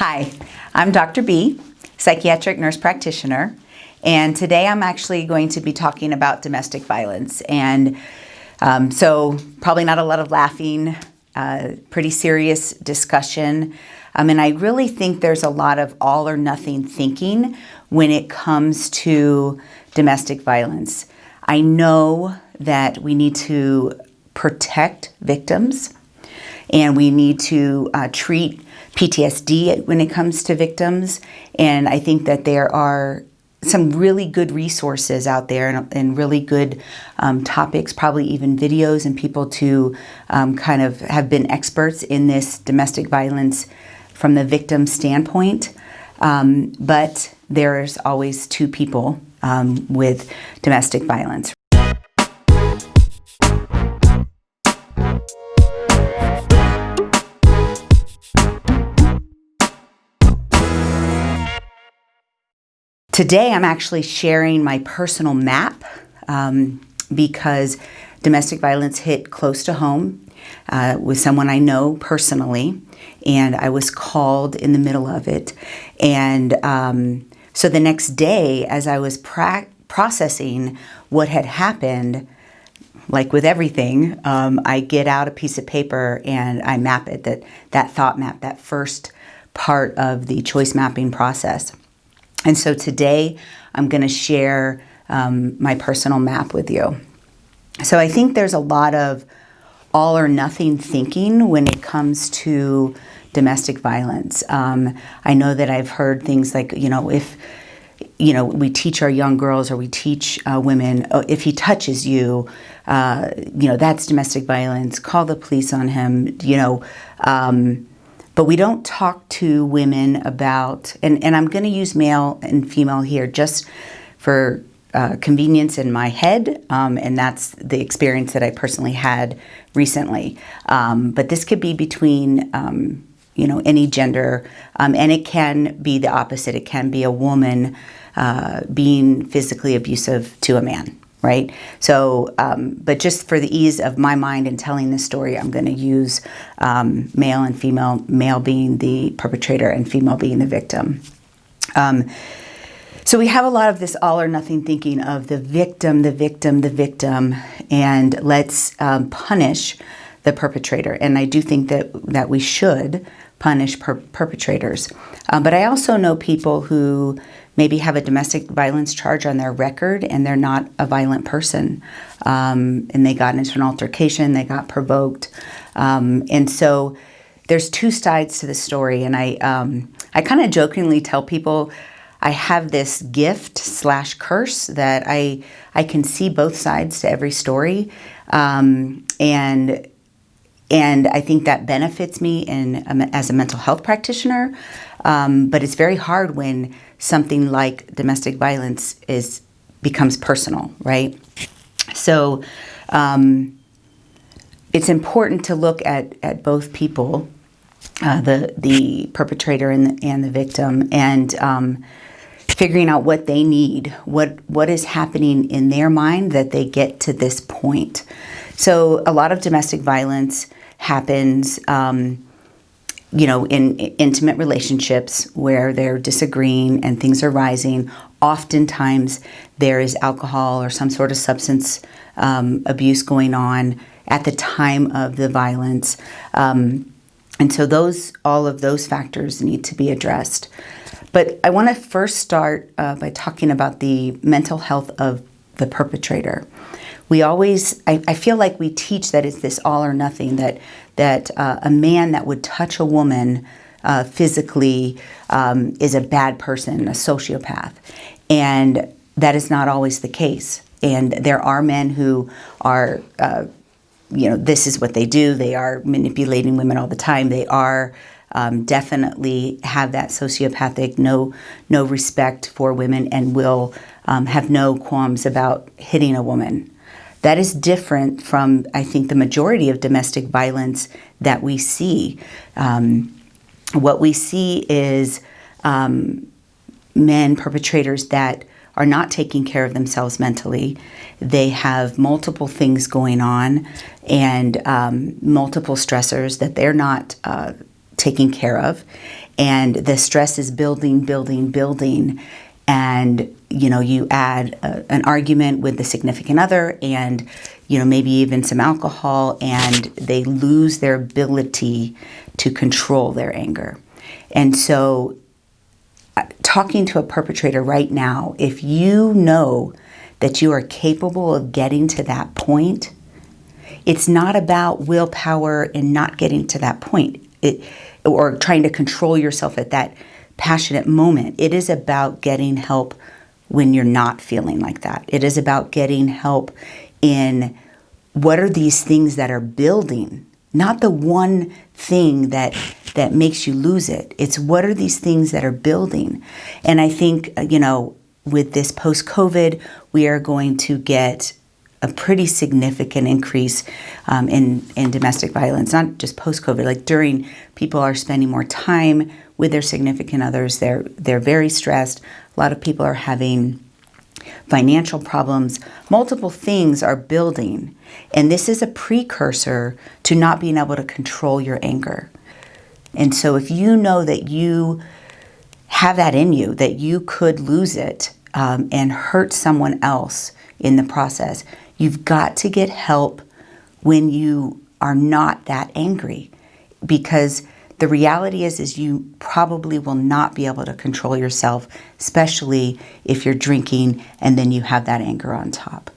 Hi, I'm Dr. B, Psychiatric Nurse Practitioner, and today I'm actually going to be talking about domestic violence. And so probably not a lot of laughing, pretty serious discussion. And I really think there's a lot of all or nothing thinking when it comes to domestic violence. I know that we need to protect victims and we need to treat PTSD when it comes to victims. And I think that there are some really good resources out there and really good topics, probably even videos and people to kind of have been experts in this domestic violence from the victim standpoint. But there's always two people with domestic violence. Today I'm actually sharing my personal map because domestic violence hit close to home with someone I know personally, and I was called in the middle of it. And so the next day, as I was processing what had happened, like with everything, I get out a piece of paper and I map it, that thought map, that first part of the choice mapping process. And so today I'm going to share my personal map with you. So I think there's a lot of all or nothing thinking when it comes to domestic violence. I know that I've heard things like, if we teach our young girls or we teach women, if he touches you, that's domestic violence, call the police on him, but we don't talk to women about, and I'm going to use male and female here just for convenience in my head, and that's the experience that I personally had recently. But this could be between, any gender, and it can be the opposite. It can be a woman being physically abusive to a man. Right? So, but just for the ease of my mind in telling this story, I'm going to use male and female, male being the perpetrator and female being the victim. So we have a lot of this all or nothing thinking of the victim, and let's punish the perpetrator. And I do think that we should punish perpetrators. But I also know people who maybe have a domestic violence charge on their record and they're not a violent person. And they got into an altercation, they got provoked. And so there's two sides to the story. And I kind of jokingly tell people I have this gift/curse that I can see both sides to every story. And I think that benefits me as a mental health practitioner. But it's very hard when something like domestic violence becomes personal, right? So it's important to look at both people, the perpetrator and the victim, and figuring out what they need, what is happening in their mind that they get to this point. So a lot of domestic violence happens in intimate relationships where they're disagreeing and things are rising. Oftentimes there is alcohol or some sort of substance abuse going on at the time of the violence. And so all of those factors need to be addressed. But I want to first start by talking about the mental health of the perpetrator. I feel like we teach that it's this all or nothing, that a man that would touch a woman physically is a bad person, a sociopath. And that is not always the case. And there are men who are, this is what they do. They are manipulating women all the time. They are definitely have that sociopathic, no respect for women, and will have no qualms about hitting a woman. That is different from, I think, the majority of domestic violence that we see. What we see is men, perpetrators that are not taking care of themselves mentally. They have multiple things going on and multiple stressors that they're not taken care of, and the stress is building, and you add an argument with the significant other, and maybe even some alcohol, and they lose their ability to control their anger. And so talking to a perpetrator right now, if you know that you are capable of getting to that point, it's not about willpower and not getting to that point, or trying to control yourself at that passionate moment. It is about getting help when you're not feeling like that. It is about getting help in what are these things that are building, not the one thing that makes you lose it. It's what are these things that are building. And I think, with this post-COVID, we are going to get a pretty significant increase in domestic violence, not just post-COVID, like during, people are spending more time with their significant others. They're very stressed. A lot of people are having financial problems. Multiple things are building. And this is a precursor to not being able to control your anger. And so if you know that you have that in you, that you could lose it and hurt someone else in the process, you've got to get help when you are not that angry, because the reality is you probably will not be able to control yourself, especially if you're drinking and then you have that anger on top.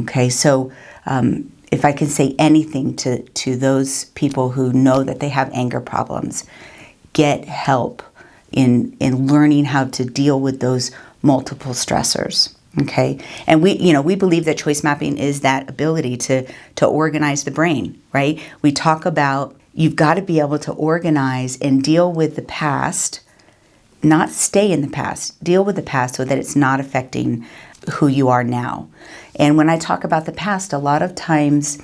Okay, so if I can say anything to those people who know that they have anger problems, get help in learning how to deal with those multiple stressors. Okay, and we believe that choice mapping is that ability to organize the brain, right? We talk about you've got to be able to organize and deal with the past, not stay in the past, deal with the past so that it's not affecting who you are now. And when I talk about the past, a lot of times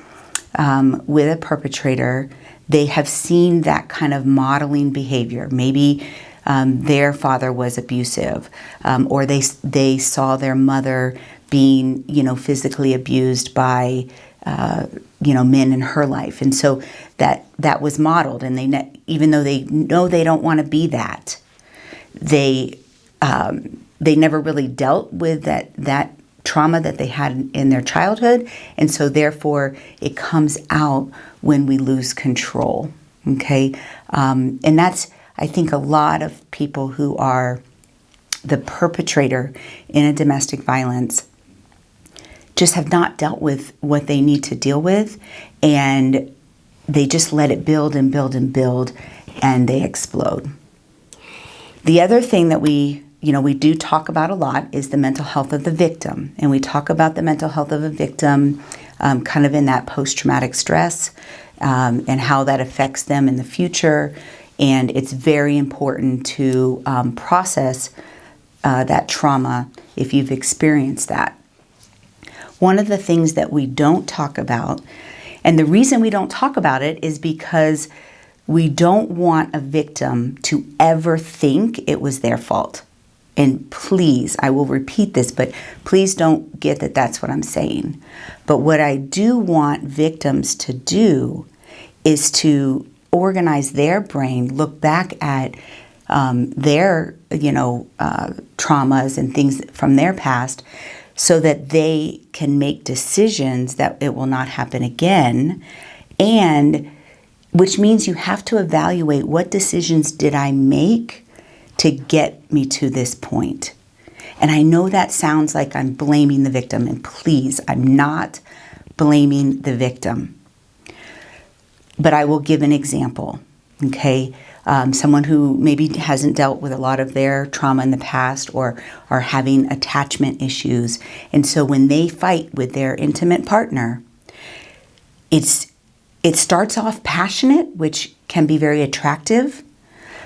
with a perpetrator, they have seen that kind of modeling behavior. Maybe their father was abusive, or they saw their mother being, physically abused by, men in her life, and so that was modeled. And even though they know they don't want to be that, they never really dealt with that trauma that they had in their childhood, and so therefore it comes out when we lose control. Okay, and that's, I think, a lot of people who are the perpetrator in a domestic violence just have not dealt with what they need to deal with, and they just let it build and build and build, and they explode. The other thing that we do talk about a lot is the mental health of the victim, and we talk about the mental health of a victim kind of in that post-traumatic stress and how that affects them in the future. And it's very important to process that trauma if you've experienced that. One of the things that we don't talk about, and the reason we don't talk about it is because we don't want a victim to ever think it was their fault. And please, I will repeat this, but please don't get that that's what I'm saying. But what I do want victims to do is to organize their brain, look back at their, traumas and things from their past, so that they can make decisions that it will not happen again. And which means you have to evaluate, what decisions did I make to get me to this point? And I know that sounds like I'm blaming the victim, and please, I'm not blaming the victim. But I will give an example, okay? Someone who maybe hasn't dealt with a lot of their trauma in the past, or are having attachment issues. And so when they fight with their intimate partner, it starts off passionate, which can be very attractive,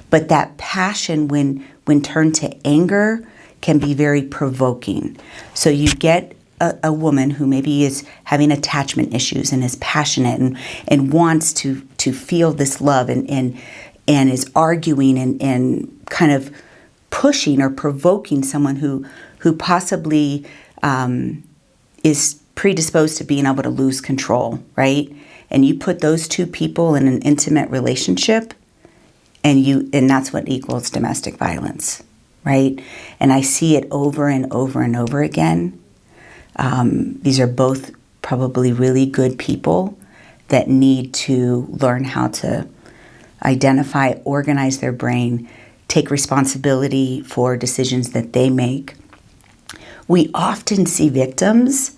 but that passion, when turned to anger, can be very provoking. So you get a woman who maybe is having attachment issues and is passionate and wants to feel this love and is arguing and kind of pushing or provoking someone who possibly is predisposed to being able to lose control, right? And you put those two people in an intimate relationship, and that's what equals domestic violence, right? And I see it over and over and over again. These are both probably really good people that need to learn how to identify, organize their brain, take responsibility for decisions that they make. We often see victims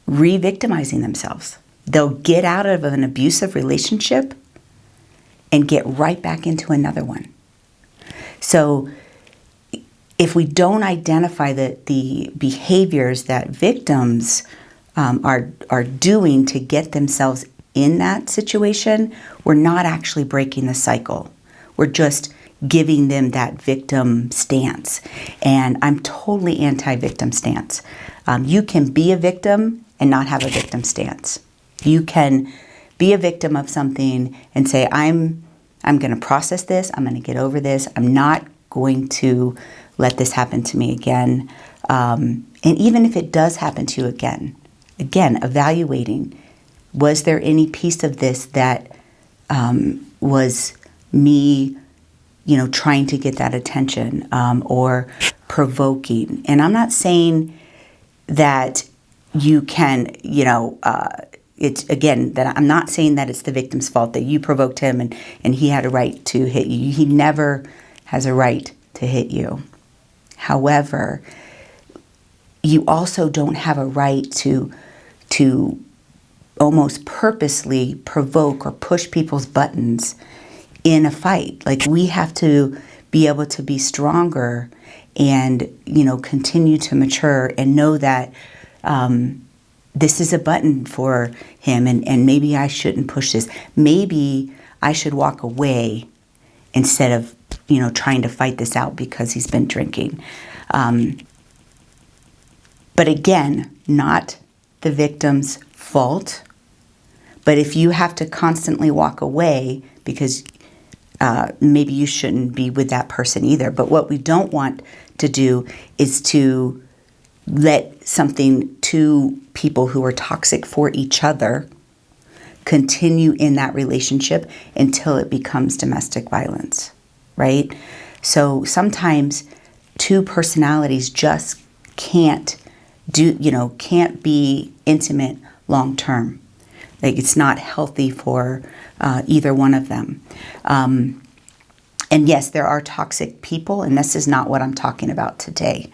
re-victimizing themselves. They'll get out of an abusive relationship and get right back into another one. So if we don't identify the behaviors that victims are doing to get themselves in that situation, we're not actually breaking the cycle. We're just giving them that victim stance. And I'm totally anti-victim stance. You can be a victim and not have a victim stance. You can be a victim of something and say, I'm going to process this. I'm going to get over this. I'm not going to let this happen to me again. And even if it does happen to you again, evaluating, was there any piece of this that was me, trying to get that attention or provoking? And I'm not saying that you can, it's again, that I'm not saying that it's the victim's fault that you provoked him and he had a right to hit you. He never has a right to hit you. However, you also don't have a right to almost purposely provoke or push people's buttons in a fight. Like, we have to be able to be stronger and, continue to mature and know that this is a button for him and maybe I shouldn't push this. Maybe I should walk away instead of, trying to fight this out because he's been drinking. But again, not the victim's fault. But if you have to constantly walk away because maybe you shouldn't be with that person either. But what we don't want to do is to let two people who are toxic for each other continue in that relationship until it becomes domestic violence, right? So sometimes two personalities just can't be intimate long term. Like, it's not healthy for either one of them. And yes, there are toxic people, and this is not what I'm talking about today.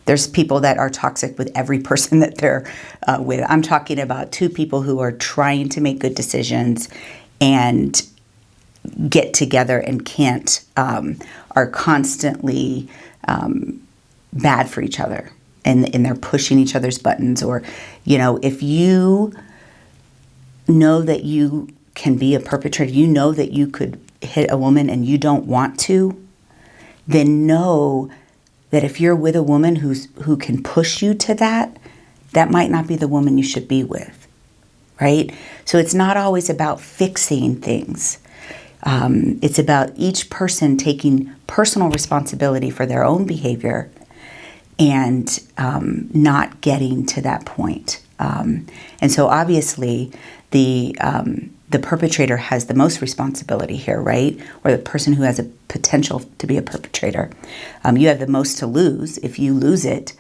There's people that are toxic with every person that they're with. I'm talking about two people who are trying to make good decisions and get together and can't, are constantly bad for each other. And they're pushing each other's buttons. Or, if you know that you can be a perpetrator, you know that you could hit a woman and you don't want to, then know that if you're with a woman who can push you to that, that might not be the woman you should be with, right? So it's not always about fixing things. It's about each person taking personal responsibility for their own behavior and not getting to that point. And so obviously the perpetrator has the most responsibility here, right? Or the person who has a potential to be a perpetrator. You have the most to lose. If you lose it,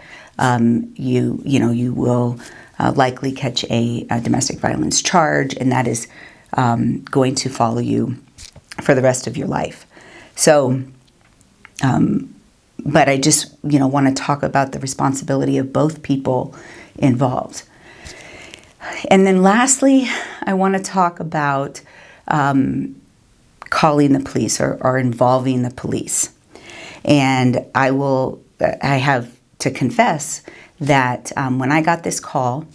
you will likely catch a domestic violence charge, and that is going to follow you for the rest of your life. So, but I just want to talk about the responsibility of both people involved. And then lastly, I want to talk about calling the police or involving the police. And I have to confess that when I got this call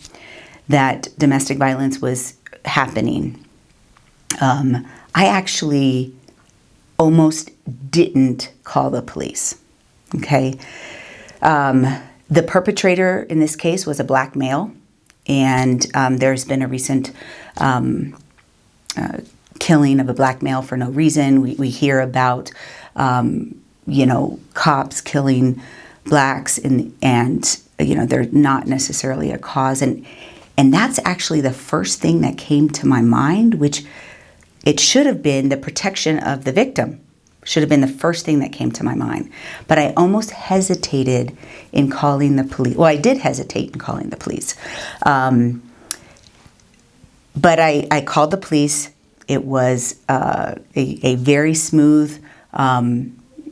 that domestic violence was happening, I actually almost didn't call the police, okay? The perpetrator in this case was a black male. And there's been a recent killing of a black male for no reason. We hear about, cops killing blacks and they're not necessarily a cause. And that's actually the first thing that came to my mind, which it should have been the protection of the victim, Should have been the first thing that came to my mind. But I almost hesitated in calling the police. Well, I did hesitate in calling the police. But I called the police. It was a very smooth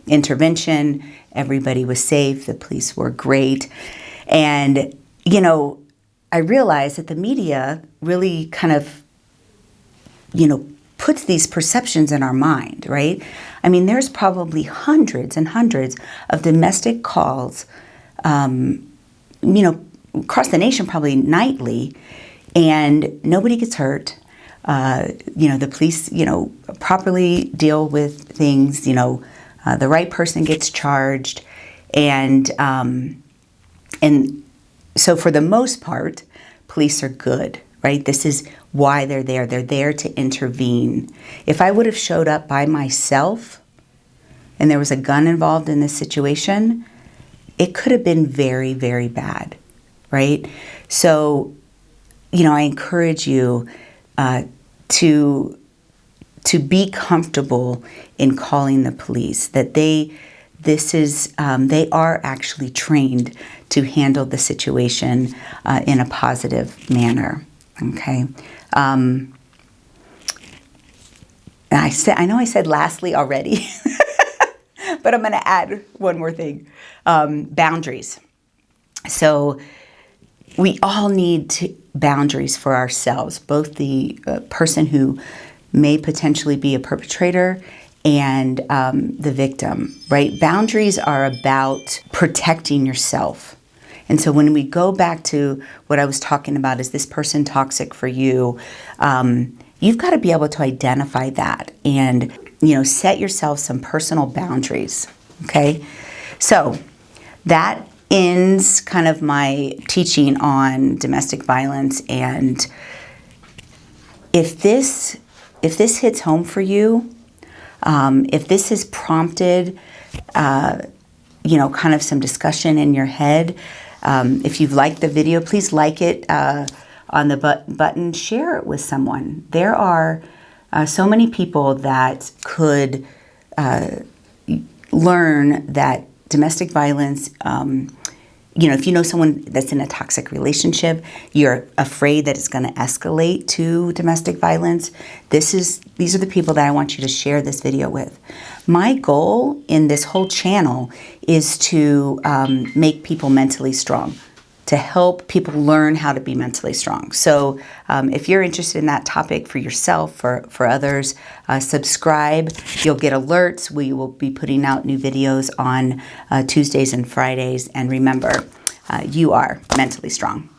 intervention. Everybody was safe. The police were great. And, you know, I realized that the media really kind of, you know, puts these perceptions in our mind, right? I mean, there's probably hundreds and hundreds of domestic calls, you know, across the nation probably nightly, and nobody gets hurt. You know, the police, you know, properly deal with things, you know, the right person gets charged. And so for the most part, police are good, right? This is why they're there. They're there to intervene. If I would have showed up by myself and there was a gun involved in this situation, it could have been very, very bad, right? So, you know, I encourage you to be comfortable in calling the police, that they are actually trained to handle the situation in a positive manner. Okay. And I know I said lastly already, but I'm going to add one more thing. Boundaries. So we all need boundaries for ourselves, both the person who may potentially be a perpetrator and the victim, right? Boundaries are about protecting yourself. And so when we go back to what I was talking about, is this person toxic for you? You've got to be able to identify that and, you know, set yourself some personal boundaries, okay? So that ends kind of my teaching on domestic violence. And if this hits home for you, if this has prompted, you know, kind of some discussion in your head, if you've liked the video, please like it on the button, share it with someone. There are so many people that could learn that domestic violence, you know, if you know someone that's in a toxic relationship, you're afraid that it's going to escalate to domestic violence, these are the people that I want you to share this video with. My goal in this whole channel is to make people mentally strong, to help people learn how to be mentally strong. So if you're interested in that topic for yourself, for others, subscribe. You'll get alerts. We will be putting out new videos on Tuesdays and Fridays. And remember, you are mentally strong.